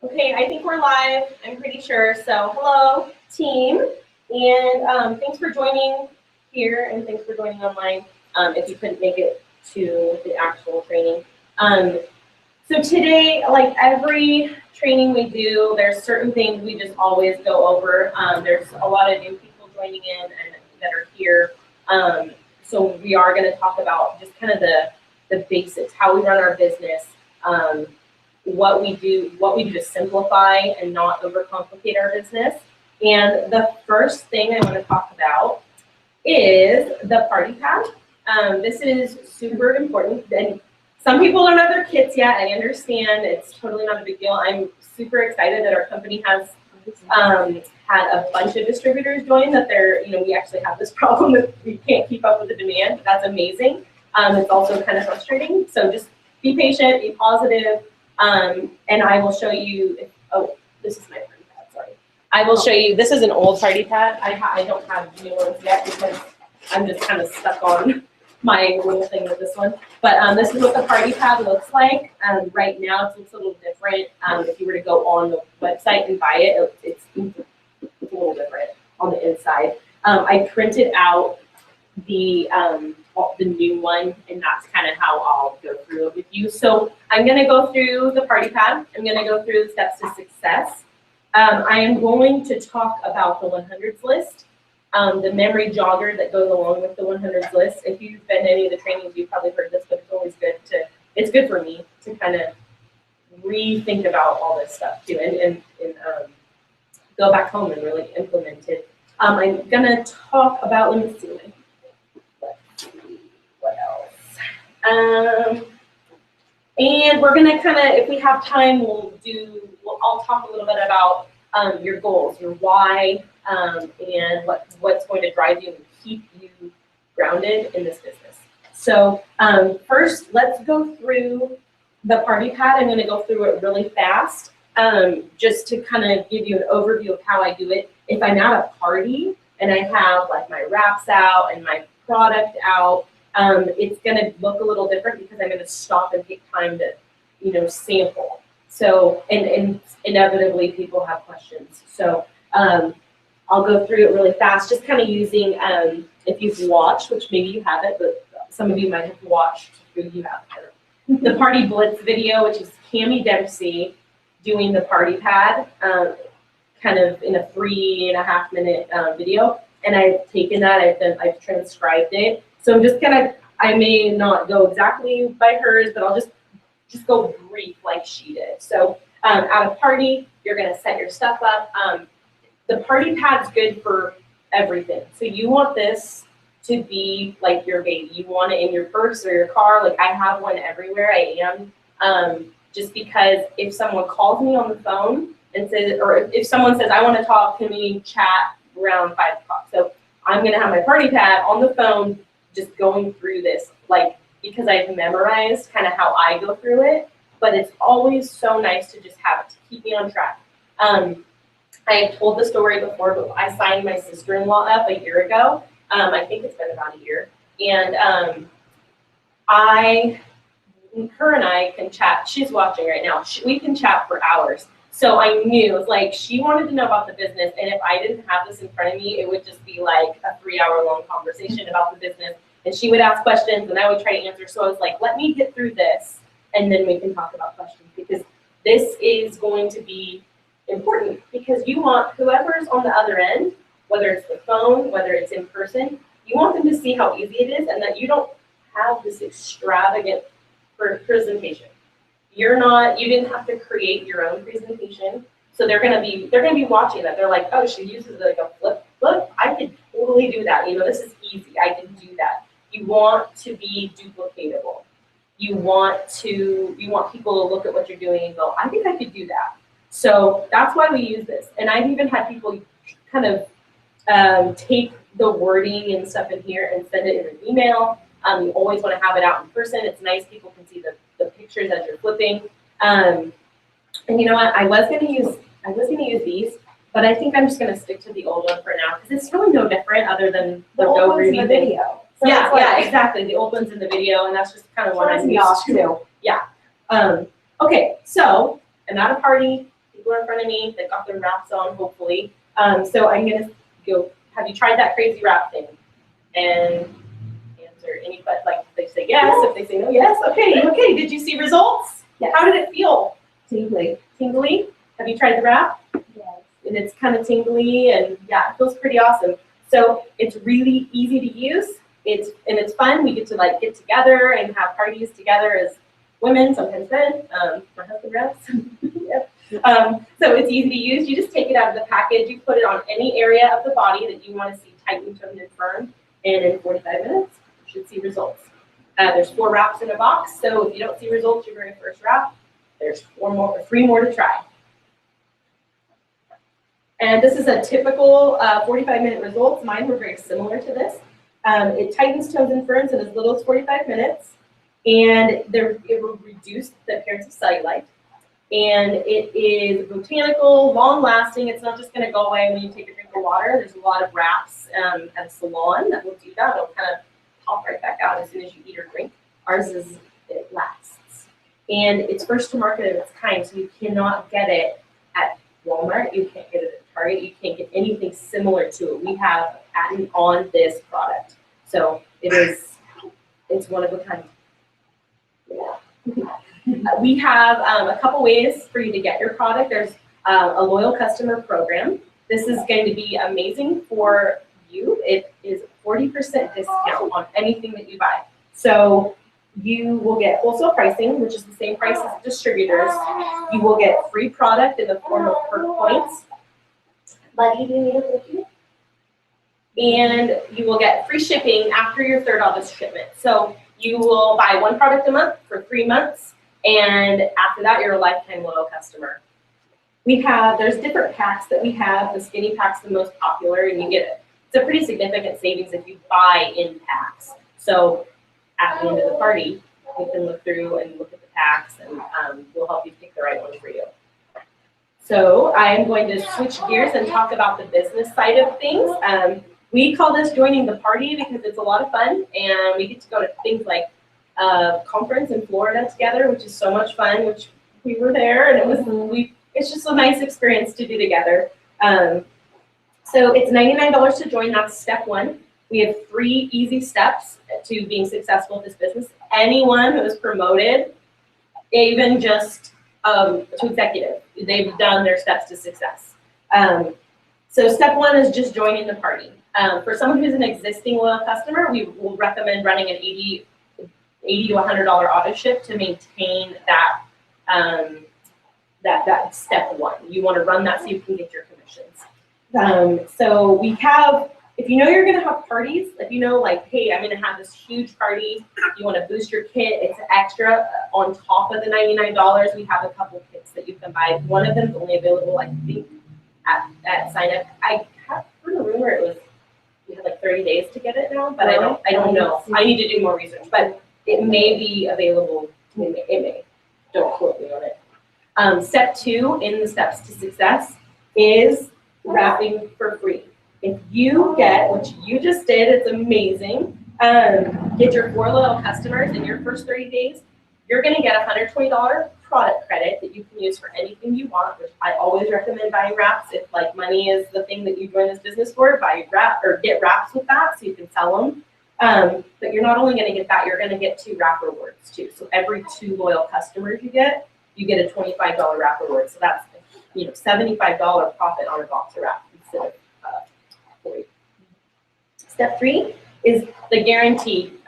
Okay, I think we're live, I'm pretty sure. So hello, team, and thanks for joining here, and thanks for joining online if you couldn't make it to the actual training. So today, like every training we do, there's certain things we just always go over. There's a lot of new people joining in and that are here. So we are going to talk about just kind of the basics, how we run our business, what we do to simplify and not overcomplicate our business. And the first thing I want to talk about is the party pad. This is super important. And some people don't have their kits yet. I understand, it's totally not a big deal. I'm super excited that our company has had a bunch of distributors join, that we actually have this problem that we can't keep up with the demand, but that's amazing. It's also kind of frustrating. So just be patient, be positive. And I will show you, this is my party pad, sorry. I will show you, this is an old party pad. I don't have new ones yet because I'm just kind of stuck on my little thing with this one. But this is what the party pad looks like. Right now it looks a little different. If you were to go on the website and buy it, it's a little different on the inside. I printed out the new one, and that's kind of how I'll go through it with you. So I'm going to go through the party pad. I'm going to go through the steps to success. I am going to talk about the 100s list, the memory jogger that goes along with the 100s list. If you've been to any of the trainings, you've probably heard this, but it's always good it's good for me to kind of rethink about all this stuff too, and go back home and really implement it. I'm going to talk about, let me see what else. And we're gonna kind of, if we have time, I'll talk a little bit about your goals, your why, and what's going to drive you and keep you grounded in this business. So first, let's go through the party pad. I'm gonna go through it really fast, just to kind of give you an overview of how I do it. If I'm at a party and I have like my wraps out and my product out, it's going to look a little different because I'm going to stop and take time to, sample. So, and inevitably people have questions. So, I'll go through it really fast, just kind of using, if you've watched, which maybe you haven't, but some of you might have watched, who you have, the Party Blitz video, which is Cami Dempsey doing the party pad, kind of in a 3.5 minute video. And I've taken that, I've transcribed it. So I'm just gonna, I may not go exactly by hers, but I'll just go brief like she did. So at a party, you're gonna set your stuff up. The party pad's good for everything. So you want this to be like your baby. You want it in your purse or your car. Like I have one everywhere I am. Just because if someone calls me on the phone and says, or if someone says, I wanna talk, can we chat around 5 o'clock? So I'm gonna have my party pad on the phone, just going through this, like, because I've memorized kind of how I go through it, but it's always so nice to just have it to keep me on track. I told the story before, but I signed my sister-in-law up a year ago. I think it's been about a year. And her and I can chat. She's watching right now. We can chat for hours. So I knew, like, she wanted to know about the business, and if I didn't have this in front of me, it would just be like a 3-hour-long conversation about the business. And she would ask questions, and I would try to answer. So I was like, let me get through this, and then we can talk about questions, because this is going to be important, because you want whoever's on the other end, whether it's the phone, whether it's in person, you want them to see how easy it is, and that you don't have this extravagant presentation. You didn't have to create your own presentation. So they're gonna be watching that. They're like, oh, she uses like a flip book. I could totally do that. This is easy. I can do that. You want to be duplicatable. You want people to look at what you're doing and go, I think I could do that. So that's why we use this. And I've even had people kind of take the wording and stuff in here and send it in an email. You always want to have it out in person. It's nice, people can see the pictures as you're flipping. And you know what? I was gonna use these, but I think I'm just gonna stick to the old one for now, because it's really no different other than the old one's in the video. So yeah, exactly. The old one's in the video, and that's just kind of what I'm used to. Yeah. Okay, so I'm at a party. people in front of me that got their wraps on, hopefully. So I'm gonna go, have you tried that crazy wrap thing? And answer any, but like if they say yes, if they say no, yes, okay, okay. Did you see results? Yes. How did it feel? Tingly. Tingly? Have you tried the wrap? Yes. And it's kind of tingly, and yeah, it feels pretty awesome. So it's really easy to use. It's fun. We get to like get together and have parties together as women, sometimes men. My husband reps. Yep. So it's easy to use. You just take it out of the package. You put it on any area of the body that you want to see tightened, toned, and firm. And in 45 minutes, you should see results. There's 4 wraps in a box. So if you don't see results your very first wrap, there's 3 more to try. And this is a typical 45-minute results. Mine were very similar to this. It tightens, tones, and firms in as little as 45 minutes. And it will reduce the appearance of cellulite. And it is botanical, long-lasting. It's not just going to go away when you take a drink of water. There's a lot of wraps at a salon that will do that. It'll kind of pop right back out as soon as you eat or drink. Ours it lasts. And it's first to market of its kind, so you cannot get it at Walmart. You can't get it at Target. You can't get anything similar to it. We have patent on this product. So it's one of a kind. Yeah. We have a couple ways for you to get your product. There's a loyal customer program. This is going to be amazing for you. It is 40% discount on anything that you buy. So you will get wholesale pricing, which is the same price as distributors. You will get free product in the form of perk points. Buddy, do you need a cookie? And you will get free shipping after your 3rd August shipment. So you will buy 1 product a month for 3 months. And after that, you're a lifetime loyal customer. There's different packs that we have. The skinny pack's the most popular, and you get it's a pretty significant savings if you buy in packs. So at the end of the party, you can look through and look at the packs, and we'll help you pick the right one for you. So I am going to switch gears and talk about the business side of things. We call this joining the party because it's a lot of fun, and we get to go to things like conference in Florida together, which is so much fun, which we were there, and it's just a nice experience to do together. So it's $99 to join. That's step 1. We have 3 easy steps to being successful in this business. Anyone who is promoted, even just to executive, they've done their steps to success. So step 1 is just joining the party. For someone who's an existing loyal customer, we will recommend running an $80 to $100 auto ship to maintain that that step 1. You want to run that so you can get your commissions. So we have, if you know you're going to have parties, if you know like, hey, I'm going to have this huge party, you want to boost your kit, it's extra on top of the $99. We have a couple kits that you can buy. One of them is only available, I think, at sign up. I have heard a rumor it was you had like 30 days to get it now, but I don't know. I need to do more research, but it may be available. It may. Don't quote me on it. Step 2 in the steps to success is wrapping for free. If you get what you just did, it's amazing. Get your 4 loyal customers in your first 30 days. You're going to get a $120 product credit that you can use for anything you want, which I always recommend buying wraps. If like money is the thing that you join this business for, buy wrap or get wraps with that so you can sell them. But you're not only going to get that, you're going to get 2 wrap rewards too. So every 2 loyal customers you get a $25 wrap reward. So that's $75 profit on a box of wrap instead of 40. Step 3 is the guaranteed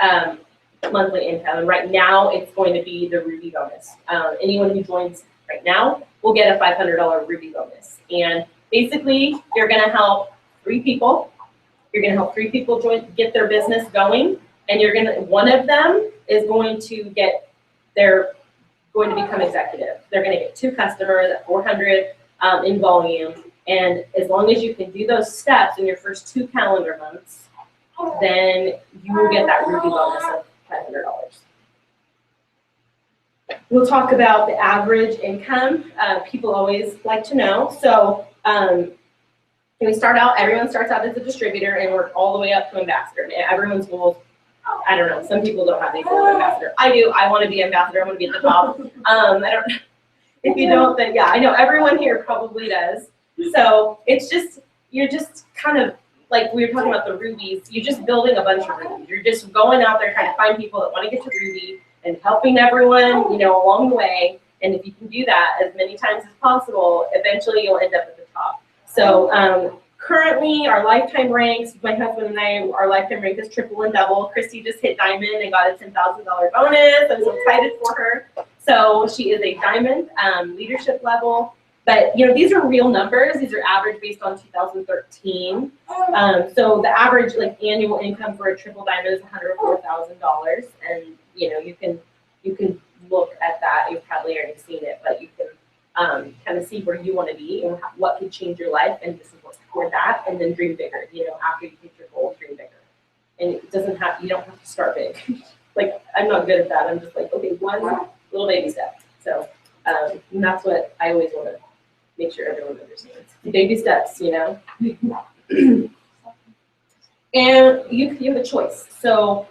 monthly income, and right now it's going to be the Ruby bonus. Anyone who joins right now will get a $500 Ruby bonus, and basically you're going to help 3 people. You're going to help 3 people get their business going, and one of them is going to become executive. They're going to get 2 customers at 400 in volume, and as long as you can do those steps in your first 2 calendar months, then you will get that Ruby bonus of $500. We'll talk about the average income. People always like to know. So everyone starts out as a distributor and work all the way up to ambassador. Everyone's goals, I don't know, some people don't have the goal of ambassador. I do. I want to be ambassador. I want to be at the top. If you don't, then yeah, I know everyone here probably does. So it's just, you're just kind of, like we were talking about the rubies, you're just building a bunch of rubies. You're just going out there trying to find people that want to get to Ruby and helping everyone, along the way. And if you can do that as many times as possible, eventually you'll end up at the top. So currently our lifetime ranks, my husband and I, our lifetime rank is triple and double. Christy just hit diamond and got a $10,000 bonus. I'm so excited for her. So she is a diamond leadership level. But these are real numbers. These are average based on 2013. So the average annual income for a triple diamond is $104,000, and you can look at that. You've probably already seen it, but you can kind of see where you want to be and what could change your life, and just support that, and then dream bigger. After you hit your goal, dream bigger. And it doesn't have, you don't have to start big. I'm not good at that. I'm just okay, one little baby step. So and that's what I always want to make sure everyone understands. Baby steps, And you have a choice. So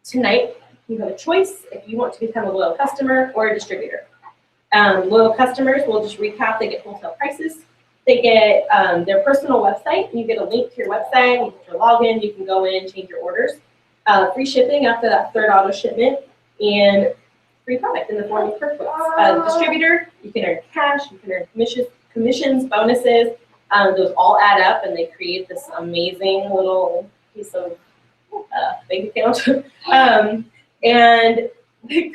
tonight you have a choice if you want to become a loyal customer or a distributor. Loyal customers, we'll just recap, they get wholesale prices. They get their personal website. You get a link to your website, you get your login, you can go in, change your orders. Free shipping after that third auto shipment, and free product in the form of QuickBooks. Distributor, you can earn cash, you can earn commissions, bonuses. Those all add up, and they create this amazing little piece of bank account. And the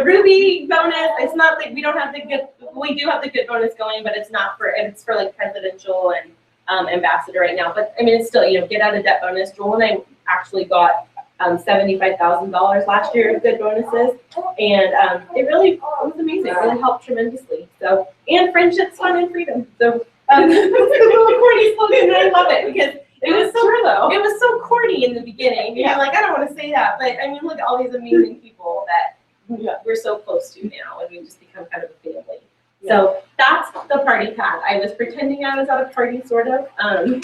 Ruby bonus, it's not that we don't have the good, we do have the good bonus going, but it's for presidential and ambassador right now. But I mean, it's still, get out of debt bonus. Joel and I actually got $75,000 last year of good bonuses, and it was amazing. It really helped tremendously. So, and friendships, fun, and freedom. So it's a little corny slogan, and I love it because it was so corny in the beginning. Yeah. You're I don't want to say that, but I mean, look at all these amazing people that we're so close to now, and we just become kind of a family. Yeah. So that's the party pad. I was pretending I was at a party, sort of. I'm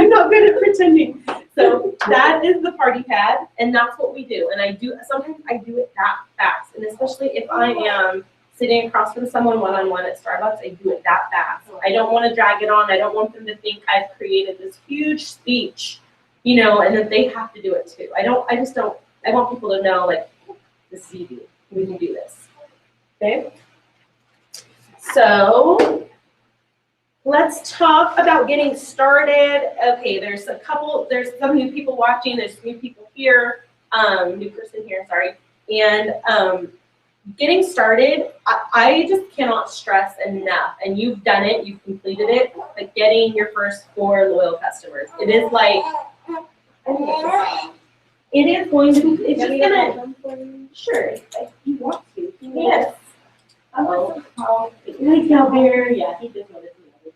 not good at pretending. So that is the party pad, and that's what we do. And sometimes I do it that fast, and especially if I am sitting across from someone one-on-one at Starbucks, I do it that fast. I don't want to drag it on. I don't want them to think I've created this huge speech, and that they have to do it too. I want people to know, this is easy. We can do this. Okay? So let's talk about getting started. Okay, there's some new people watching, there's new people here, new person here, sorry. And getting started, I just cannot stress enough, and you've done it, you've completed it, but getting your first 4 loyal customers. It is it is going to be, it's just gonna, sure, you want to. Yes. Oh, Cal Bear, yeah, he just wanted to know.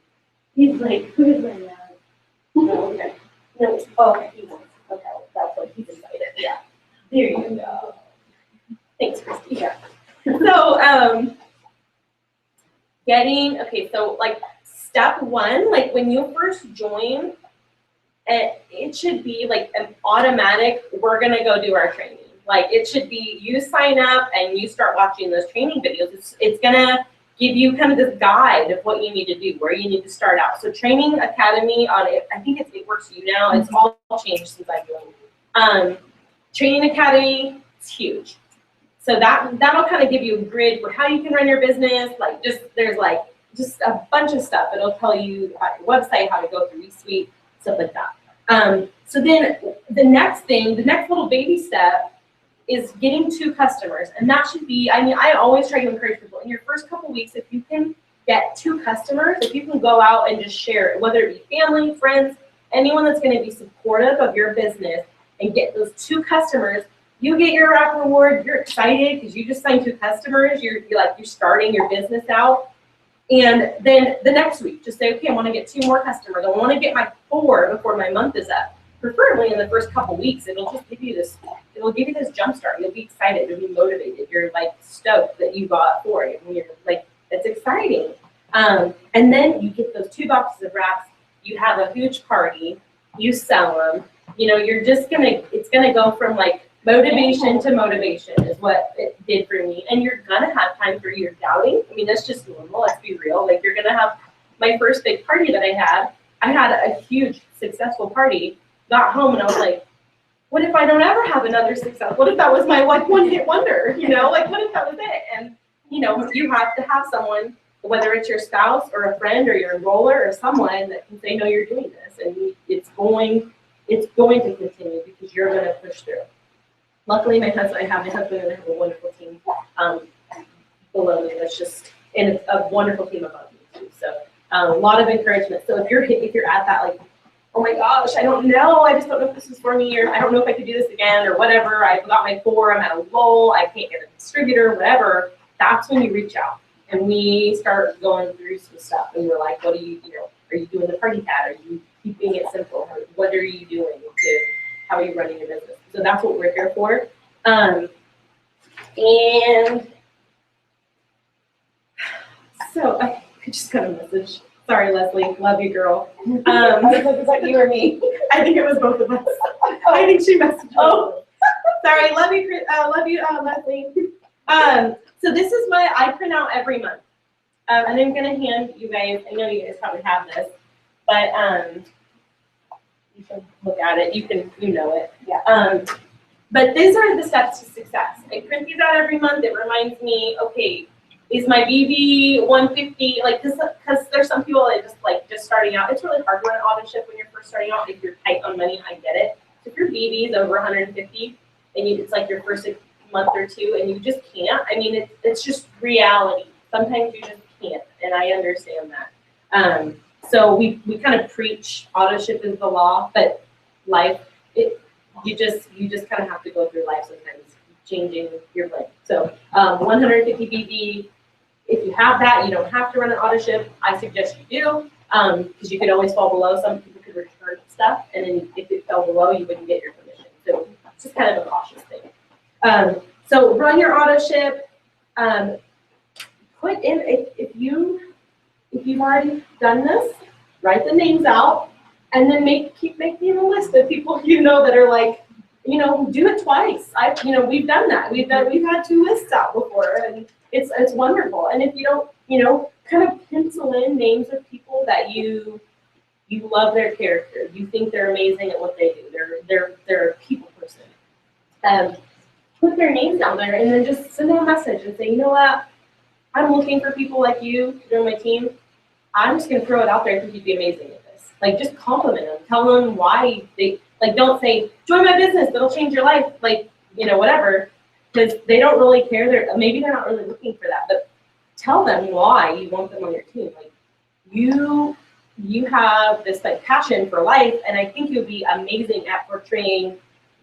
He's who is my dad? Oh, okay. No, okay, he wants. Okay, that's what he decided. Yeah. There you go. Thanks, Christy. Yeah. So, step 1, when you first join, it should be an automatic, we're gonna go do our training. It should be, you sign up and you start watching those training videos. It's gonna give you kind of this guide of what you need to do, where you need to start out. So Training Academy on it, I think it works for you now. It's all changed since I joined. Training Academy, it's huge. So that'll kind of give you a grid for how you can run your business. There's just a bunch of stuff. It'll tell you about your website, how to go through eSuite, stuff like that. So then the next little baby step is getting 2 customers. And that should be, I always try to encourage people in your first couple weeks, if you can get 2 customers, if you can go out and just share it, whether it be family, friends, anyone that's going to be supportive of your business, and get those 2 customers, you get your wrap reward, you're excited because you just signed 2 customers, you're starting your business out. And then the next week, just say, okay, I want to get 2 more customers. I want to get my 4 before my month is up. Preferably in the first couple weeks, it'll give you this jump start. You'll be excited, you'll be motivated. You're stoked that you got 4. And you're it's exciting. And then you get those 2 boxes of wraps, you have a huge party, you sell them. It's gonna go from Motivation to motivation is what it did for me. And you're gonna have time for your doubting. I mean, that's just normal, let's be real. Like, you're gonna have my first big party that I had a huge successful party, got home and I was like, what if I don't ever have another success? What if that was my one-hit wonder, you know? Like, what if that was it? And, you know, you have to have someone, whether it's your spouse or a friend or your enroller or someone that can say, no, you're doing this. And it's going to continue because you're going to push through. Luckily, my husband and I have a wonderful team below me. That's just, and it's a wonderful team above me too. So a lot of encouragement. So if you're at that, like, oh my gosh, I don't know, I just don't know if this is for me, or I don't know if I could do this again, or whatever, I got my 4, I'm at a lull, I can't get a distributor, whatever, that's when you reach out. And we start going through some stuff, and we're like, what are you doing the party pad? Are you keeping it simple? What are you doing? How are you running your business? So that's what we're here for. And so I just got a message. Sorry, Leslie. Love you, girl. Is that you or me? I think it was both of us. I think she messaged me. Oh, sorry. Love you, Leslie. So this is what I print out every month. And I'm going to hand you guys, I know you guys probably have this, but you can look at it. You know it. Yeah. But these are the steps to success. I print these out every month. It reminds me, okay, is my BB 150, like, because there's some people that just starting out. It's really hard to run an auto ship when you're first starting out. If you're tight on money, I get it. So if your BB is over 150 and it's like your first month or two and you just can't, I mean, it's just reality. Sometimes you just can't, and I understand that. So we kind of preach auto ship is the law, but life, you just kind of have to go through life sometimes, changing your plan. So 150 BB. If you have that, you don't have to run an auto ship. I suggest you do, because you could always fall below. Some people could return stuff, and then if it fell below, you wouldn't get your commission. So it's just kind of a cautious thing. So run your auto ship. Put in, if you've already done this, write the names out, and then keep making a list of people that are like, do it twice. We've done that. We've had 2 lists out before, and it's wonderful. And if you don't, kind of pencil in names of people that you love their character. You think they're amazing at what they do. They're a people person. Put their names down there, and then just send them a message and say, you know what, I'm looking for people like you to join my team. I'm just gonna throw it out there because you'd be amazing at this. Like, just compliment them. Tell them why they. Like, don't say, join my business, it'll change your life, like, whatever, because they don't really care. Maybe they're not really looking for that, but tell them why you want them on your team. Like, you have this, like, passion for life, and I think you'll be amazing at portraying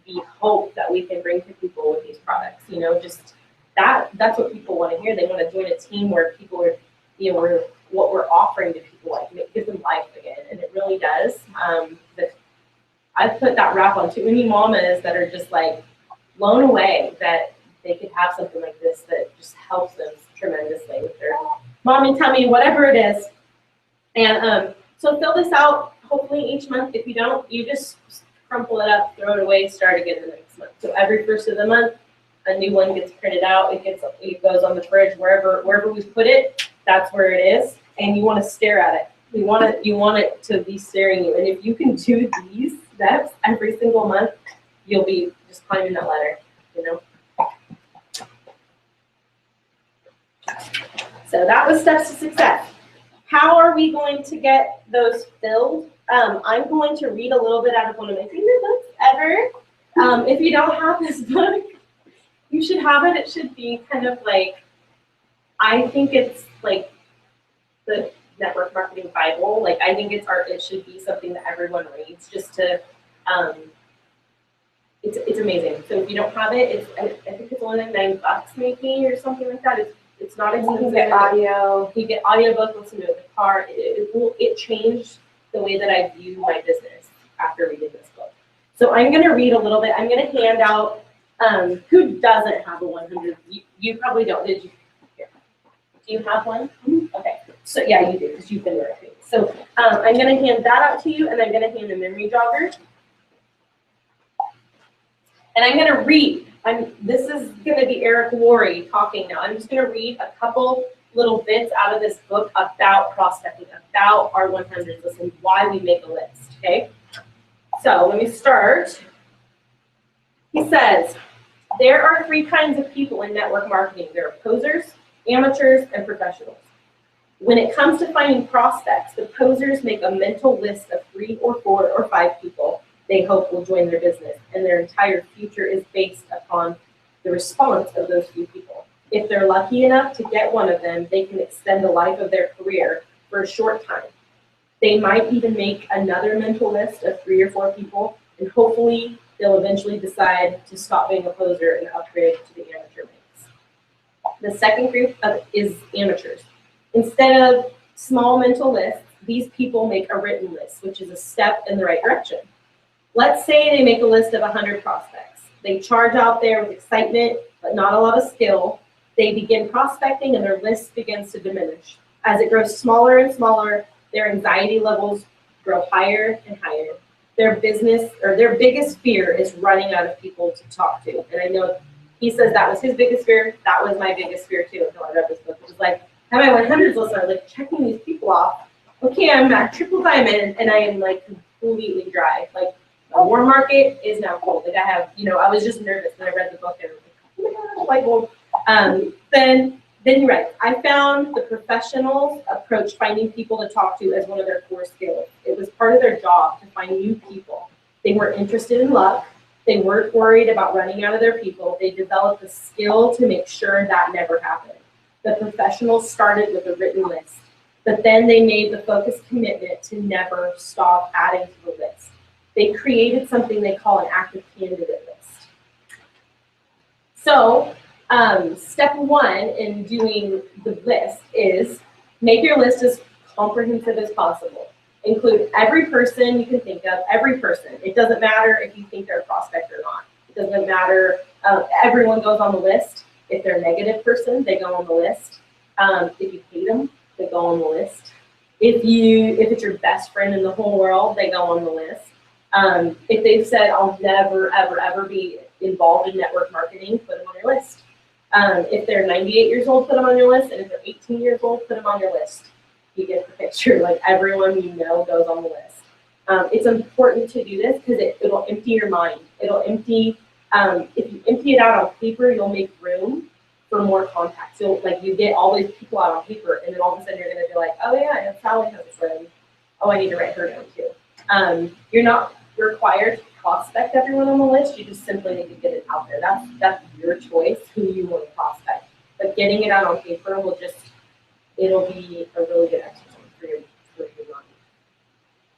the hope that we can bring to people with these products. Just that's what people want to hear. They want to join a team where people are, what we're offering to people, like, give them life again, and it really does. I've put that wrap on too many mamas that are just like blown away that they could have something like this that just helps them tremendously with their mommy, tummy, whatever it is. And so fill this out hopefully each month. If you don't, you just crumple it up, throw it away, start again the next month. So every first of the month, a new one gets printed out. It goes on the fridge wherever we put it. That's where it is, and you want to stare at it. You want it to be staring you. And if you can do these steps every single month, you'll be just climbing that ladder, So that was steps to success. How are we going to get those filled? I'm going to read a little bit out of one of my favorite books ever. If you don't have this book, you should have it. It should be kind of like, I think it's like the network marketing Bible. Like, I think it should be something that everyone reads just to, it's amazing. So if you don't have it, I think it's only like $9 maybe or something like that. It's not expensive. You get audio. You get audiobook, listen to it in the car. It changed the way that I view my business after reading this book. So I'm going to read a little bit. I'm going to hand out, who doesn't have a 100? You probably don't. Did you? Here. Do you have one? Okay. So yeah, you do, because you've been there. So I'm going to hand that out to you, and I'm going to hand a memory jogger. And I'm going to read. This is going to be Eric Worre talking now. I'm just going to read a couple little bits out of this book about prospecting, about our 100 list and why we make a list, okay? So let me start. He says, there are 3 kinds of people in network marketing. There are posers, amateurs, and professionals. When it comes to finding prospects, the posers make a mental list of 3 or 4 or 5 people they hope will join their business, and their entire future is based upon the response of those few people. If they're lucky enough to get one of them, they can extend the life of their career for a short time. They might even make another mental list of 3 or 4 people, and hopefully they'll eventually decide to stop being a poser and upgrade to the amateur ranks. The second group is amateurs. Instead of small mental lists, these people make a written list, which is a step in the right direction. Let's say they make a list of 100 prospects. They charge out there with excitement, but not a lot of skill. They begin prospecting and their list begins to diminish. As it grows smaller and smaller, their anxiety levels grow higher and higher. Their biggest fear is running out of people to talk to. And I know he says that was his biggest fear. That was my biggest fear too until I read this book. It was like, have my 100s list, I was like checking these people off. Okay, I'm at triple diamond and I am like completely dry. Like, the warm market is now cold. Like I have, I was just nervous when I read the book and I was like, oh my God, like, well, then you're right. I found the professionals approach finding people to talk to as one of their core skills. It was part of their job to find new people. They weren't interested in luck. They weren't worried about running out of their people. They developed the skill to make sure that never happened. The professionals started with a written list, but then they made the focused commitment to never stop adding to the list. They created something they call an active candidate list. So step 1 in doing the list is make your list as comprehensive as possible. Include every person you can think of, every person. It doesn't matter if you think they're a prospect or not. It doesn't matter, everyone goes on the list. If they're a negative person, they go on the list. If you hate them, they go on the list. If it's your best friend in the whole world, they go on the list. If they've said, I'll never, ever, ever be involved in network marketing, put them on your list. If they're 98 years old, put them on your list. And if they're 18 years old, put them on your list. You get the picture. Like everyone you know goes on the list. It's important to do this because it'll empty your mind. It'll empty, if you empty it out on paper, you'll make room for more contacts. So like you get all these people out on paper and then all of a sudden you're going to be like, oh yeah, Sally has a friend. Oh, I need to write her down too. You're not required to prospect everyone on the list. You just simply need to get it out there. That's your choice who you want to prospect. But getting it out on paper it'll be a really good exercise for your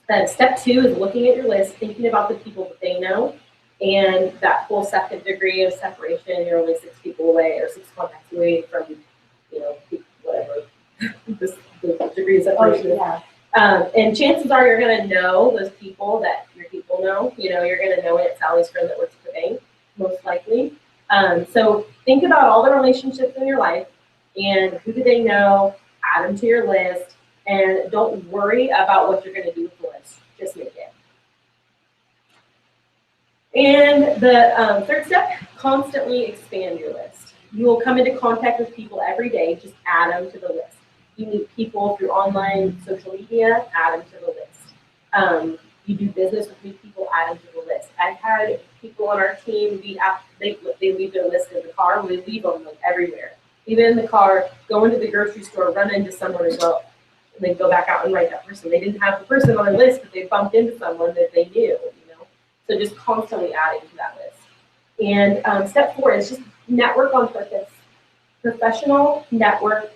mind. Step 2 is looking at your list, thinking about the people that they know, and that whole second degree of separation. You're only 6 people away or 6 contacts away from, whatever the degree of separation. Yeah. And chances are you're going to know those people that your people know. You're going to know Aunt Sally's friend that works at the bank, most likely. So think about all the relationships in your life and who do they know, add them to your list, and don't worry about what you're going to do with the list. Just make it. And the third step, constantly expand your list. You will come into contact with people every day. Just add them to the list. You meet people through online social media, add them to the list. You do business with new people, add them to the list. I've had people on our team, they leave their list in the car, we leave them like everywhere. Even in the car, go into the grocery store, run into someone and then go back out and write that person. They didn't have the person on their list, but they bumped into someone that they knew, So just constantly adding to that list. And step 4 is just network on purpose. Professionals network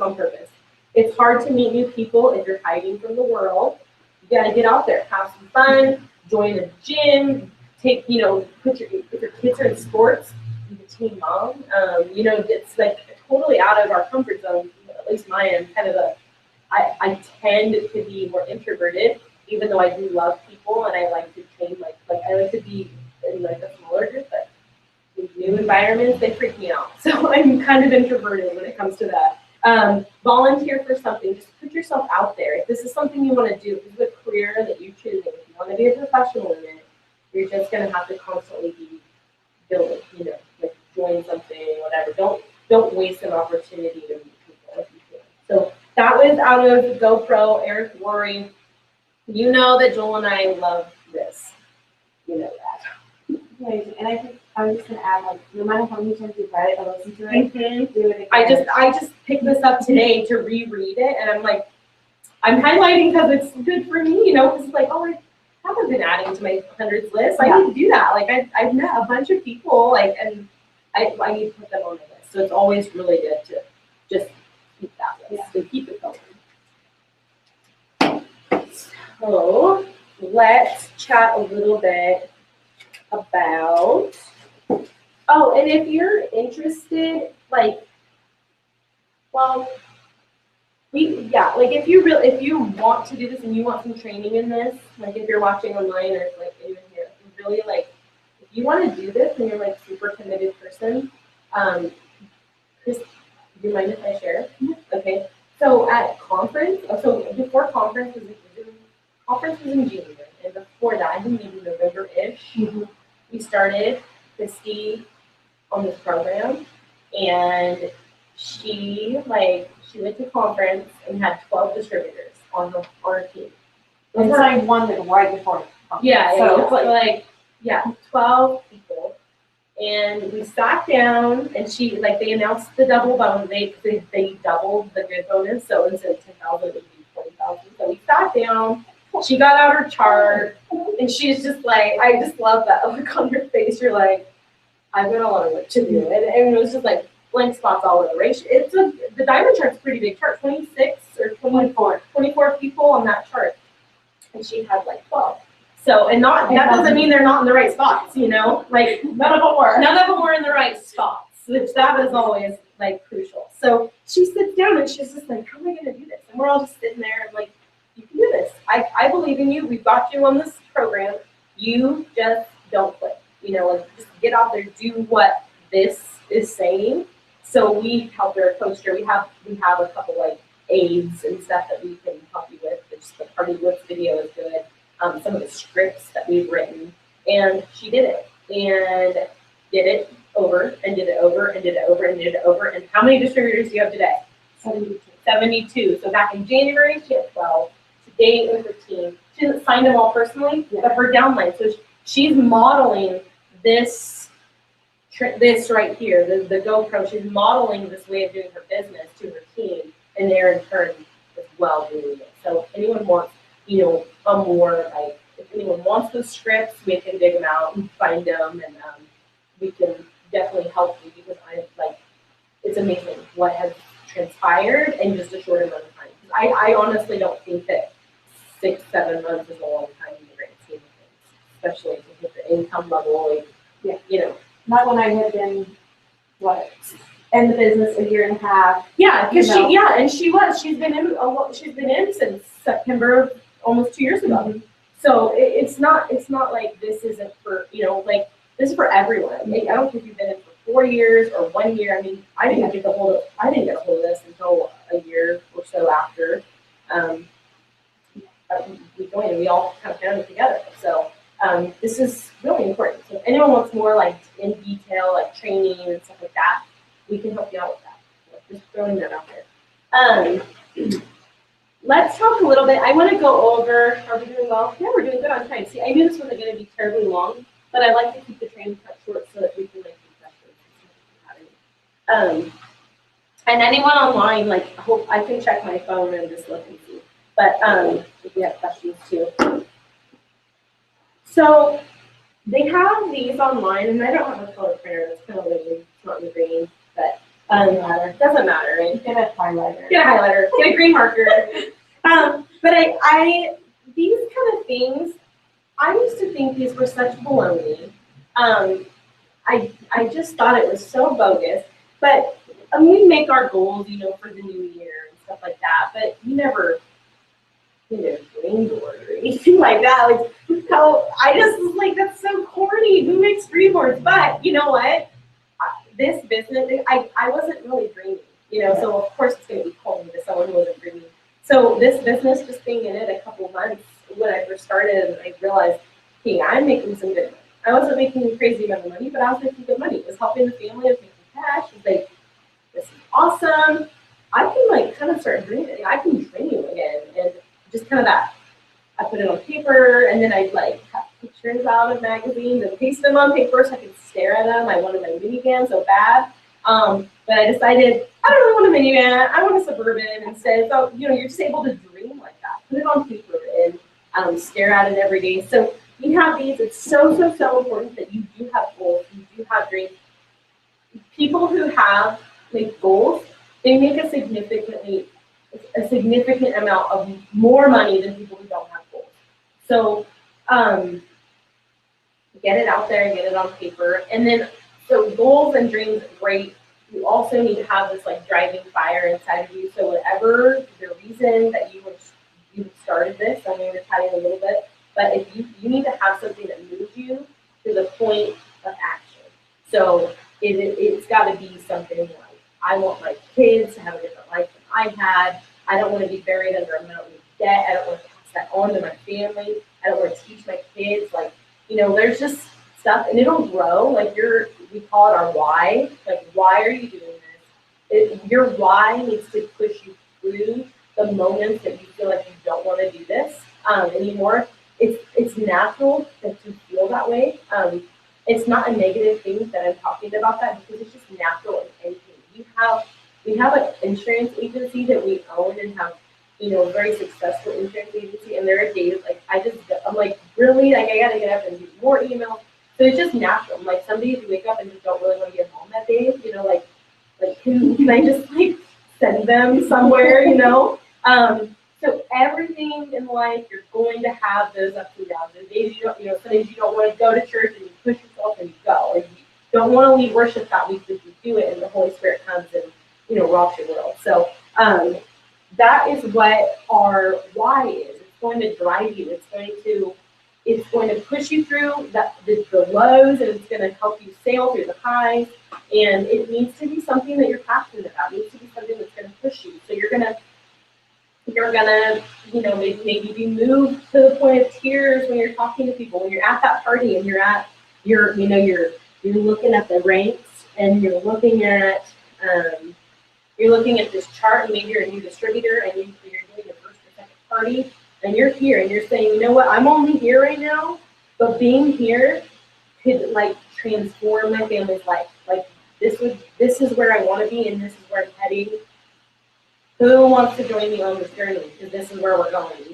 on purpose. It's hard to meet new people if you're hiding from the world. You got to get out there, have some fun, join a gym, if your kids are in sports, be a teen mom. It's like totally out of our comfort zone. At least mine. I'm kind of I tend to be more introverted, even though I do love people and I like to change. Like I like to be in like a smaller group, but in new environments they freak me out. So I'm kind of introverted when it comes to that. Volunteer for something. Just put yourself out there. If this is something you want to do, if this is a career that you're choosing, if you want to be a professional in it, you're just going to have to constantly be build, like join something, whatever. Don't waste an opportunity to meet people if you can. So that was out of GoPro, Eric Worre. You know that Joel and I love this. You know that. Amazing. And I think I'm just gonna add, like, no matter how many times you've read it or listened to it, Mhm. do it again. I just picked this up today to reread it, and I'm like, I'm highlighting because it's good for me, because it's like, oh, I haven't been adding to my hundreds list. I need to do that. Like, I've met a bunch of people, like, and I need to put them on the list. So it's always really good to just keep that list and keep it going. So let's chat a little bit about, oh, and if you're interested, like, well, like if you want to do this and you want some training in this, like if you're watching online or like even here, if you really like, if you want to do this and you're like super committed person, Chris, do you mind if I share? Okay. So at conference, so before conference was in January, and before that, I think maybe November-ish, we started Christy on this program, and she went to conference and had 12 distributors on our team. And then I won it right before. So it's like 12 people. And we sat down, and they announced the double bonus. They doubled the good bonus, so instead of 10,000, it would be 20,000. So we sat down. She got out her chart, and she's just like, I just love that look on her face. You're like, I've got a lot of work to do, and it was just like blank spots all over. Right? The diamond chart's a pretty big chart, 26 or 24 people on that chart, and she had like 12. So, and that doesn't mean they're not in the right spots, like none of them were in the right spots, which that is always like crucial. So she sits down and she's just like, how am I gonna do this? And we're all just sitting there and like, you can do this. I believe in you. We've got you on this program. You just don't quit. Like just get out there, do what this is saying. So we helped her, coached her. We have a couple like aids and stuff that we can help you with. Just the Party Blitz video is good. Some of the scripts that we've written, and she did it and did it over and did it over and did it over and did it over. And how many distributors do you have today? 72. So back in January, she had 12. Today, with her team, she hasn't signed them all personally, but her downline. So she's modeling this right here, the GoPro. She's modeling this way of doing her business to her team, and they're in turn as well doing it. So if anyone wants, a more like, if anyone wants those scripts, we can dig them out and find them, and we can definitely help you, because it's amazing what has transpired in just a short amount of time. I honestly don't think that 6-7 months is a long time in the grand scheme of things, especially to hit the income level. Not when I had been, in the business a year and a half. Yeah, because she's been in since September of almost 2 years ago. Mm-hmm. So it's not like this isn't for, this is for everyone. I don't care if you've been in for 4 years or 1 year. I mean, I didn't get a hold of this until a year or so after we joined, and we all kind of found it together. So this is really important. So if anyone wants more like in detail, like training and stuff like that, we can help you out with that. So just throwing that out there. Let's talk a little bit. I want to go over, are we doing well? Yeah, we're doing good on time. See, I knew this wasn't going to be terribly long, but I like to keep the training cut short so that we can like do questions. And anyone online, I hope I can check my phone and just look and see. But if you have questions too. So they have these online, and I don't have a color printer. It's kind of lame. It's not in green, but doesn't matter. Right? Get a highlighter. Get a green marker. But these kind of things, I used to think these were such baloney. I just thought it was so bogus. But we make our goals, for the new year and stuff like that. But you never green board or anything like that. Like, how I just was like, that's so corny. Who makes green boards? But you know what? This business, I wasn't really dreaming, so of course it's going to be corny to someone who wasn't dreaming. So this business, just being in it a couple months when I first started, and I realized, hey, I'm making some good money. I wasn't making a crazy amount of money, but I was making good money. It was helping the family, I was making cash. It was like, this is awesome. I can like kind of start dreaming. I can dream again, and just kind of that. I put it on paper, and then I'd like cut pictures out of magazines and paste them on paper so I could stare at them. I wanted my minivan so bad, but I decided I don't really want a minivan. I want a Suburban instead. So you're just able to dream like that. Put it on paper and stare at it every day. So you have these. It's so important that you do have goals. You do have dreams. People who have like goals, they make a significant amount of more money than people who don't have goals. So get it out there, get it on paper, and then so goals and dreams, great. You also need to have this like driving fire inside of you. So whatever the reason that you started this, I know we're chatting a little bit, but if you need to have something that moves you to the point of action. So it's got to be something like, I want my kids to have a different life than I had. I don't want to be buried under a mountain of debt. I don't want to pass that on to my family. I don't want to teach my kids. Like, there's just stuff, and it'll grow. Like we call it our why. Like, why are you doing this? Your why needs to push you through the moments that you feel like you don't want to do this anymore. It's natural to feel that way. It's not a negative thing that I'm talking about that, because it's just natural in anything. We have an insurance agency that we own and have, a very successful insurance agency. And there are days like I'm like, really? Like, I gotta get up and do more emails. So it's just natural. Like, some days you wake up and just don't really want to get home that day. Like can I just like send them somewhere? So everything in life, you're going to have those ups and downs. There's days some days you don't want to go to church and you push yourself and you go. Or you don't want to leave worship that week, but you do it, and the Holy Spirit comes and rocks your world. So that is what our why is. It's going to drive you. It's going to push you through the lows, and it's going to help you sail through the highs. And it needs to be something that you're passionate about. It needs to be something that's going to push you. So you're gonna maybe be moved to the point of tears when you're talking to people, when you're at that party and you're looking at the ranks, and you're looking at this chart, and maybe you're a new distributor and you're doing your first or second party, and you're here and you're saying, you know what, I'm only here right now, but being here could like transform my family's life. Like, this is where I want to be, and this is where I'm heading. Who wants to join me on this journey? Because this is where we're going.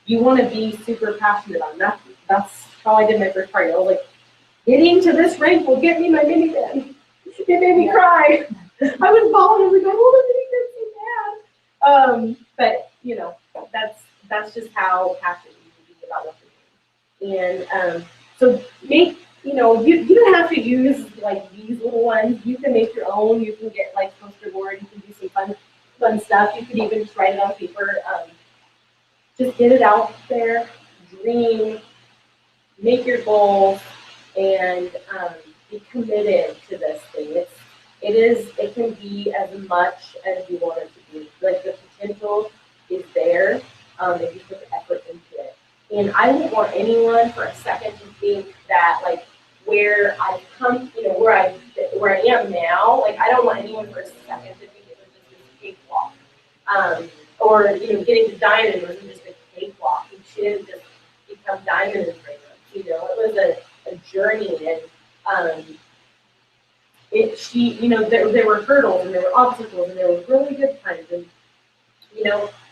You want to be super passionate about it. That's how I did my first party. I was like, getting to this rank will get me my minivan. It made me cry. I was bawling. I was like, I want a minivan so bad. But that's just how passionate you can be about what you're doing. And so you don't have to use like these little ones. You can make your own. You can get like poster board. You can do some fun stuff. You could even just write it on paper. Just get it out there, dream, make your goals, and be committed to this thing. It can be as much as you want it to be. Like, the potential is there if you put the effort into it. And I don't want anyone for a second to think that like where I've come, where I am now, like, I don't want anyone for a second to think it was just this cakewalk. Or getting to diamond was just a cakewalk. She didn't just become diamond in 3 months. It was a journey, and there were hurdles, and there were obstacles, and there were really good times, and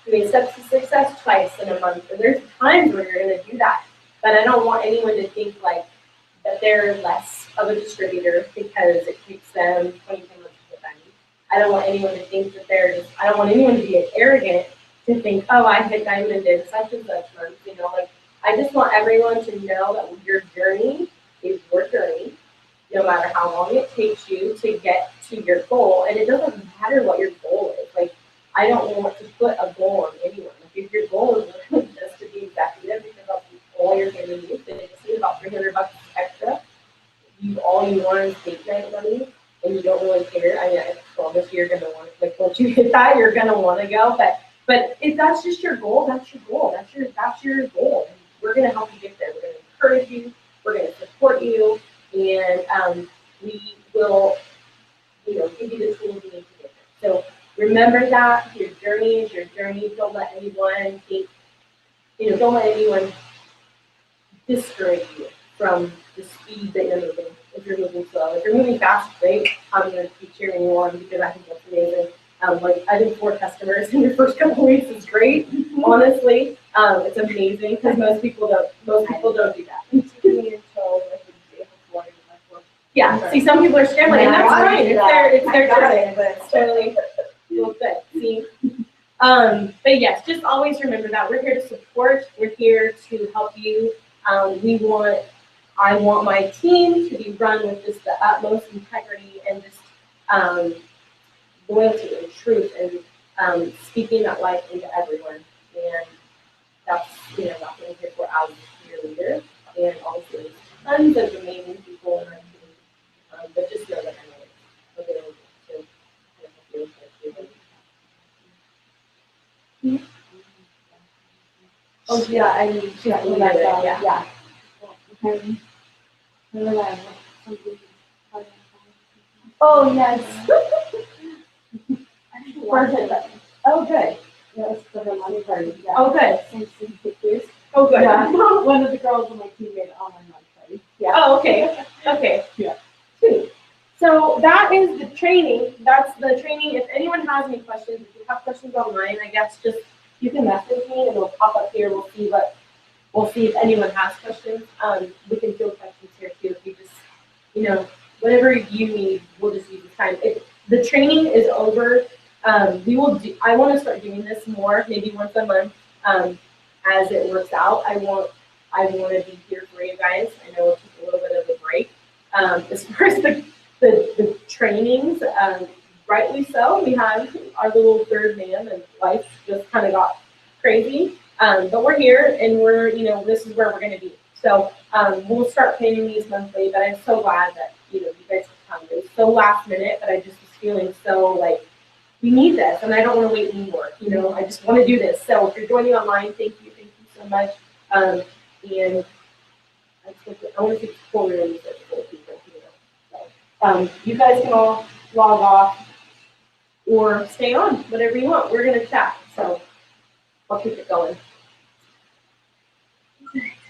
doing steps to success twice in a month. And there's times where you're going to do that, but I don't want anyone to think like that they're less of a distributor because it takes them 22 months to get diamond. I don't want anyone to think that I don't want anyone to be arrogant to think, oh, I hit diamond in such and such month. I just want everyone to know that your journey is your journey, no matter how long it takes you to get to your goal. And it doesn't matter what your goal is. Like, I don't want to put a goal on anyone. Like, if your goal is just to be executive because that's all your family needs, and it's just about $300 extra, all you want is date night money, and you don't really care. I mean, I promise you're gonna want, like, once you hit that, you're gonna want to go. But if that's just your goal, that's your goal. That's your goal. And we're gonna help you get there. We're gonna encourage you. We're gonna support support you, and we will, give you the tools you need to get there. So remember that your journey is your journey. Don't let anyone think, don't let anyone discourage you from the speed that you're moving. If you're moving slow, if you're moving fast, great. I'm going to be cheering you on because I think that's amazing. I think 4 customers in your first couple of weeks is great. Honestly, it's amazing because most people don't do that. Yeah. See, some people are scrambling, and that's fine. It's their journey, but it's totally good. See. But yes, just always remember that we're here to support. We're here to help you. I want my team to be run with just the utmost integrity and just loyalty and truth and speaking that life into everyone. And that's that's what I'm here for as your leader. And also there's tons of amazing people in our team. But just know that I'm available to kind of help you with that. Oh, yeah, I mean, Yeah. yeah. Oh, yes. Perfect. Oh, good. Yes, for the lunch party, yeah. Oh, good. Some pictures. Oh, good. Yeah, one of the girls on my team made it on my lunch party. Yeah. Oh, okay. Okay. Yeah. Sweet. So that is the training. That's the training. If anyone has any questions, if you have questions online, I guess just you can message me and it'll pop up here. We'll see if anyone has questions. We can field questions here too. If you just, whatever you need, we'll just use this time. If the training is over, I want to start doing this more, maybe once a month, as it works out. I want to be here for you guys. I know it took a little bit of a break. As far as the trainings, rightly so. We had our little third man, and life just kind of got crazy. But we're here, and this is where we're going to be. So we'll start planning these monthly. But I'm so glad that you guys have come. It was so last minute, but I just was feeling so like we need this, and I don't want to wait anymore. I just want to do this. So if you're joining online, thank you so much. And I want to see quarterly for people. So you guys can all log off or stay on, whatever you want. We're gonna chat, so I'll keep it going.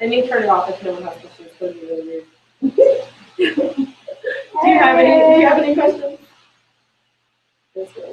I may turn it off if no one has questions. Because it's really weird. Do you have any questions? Let's see.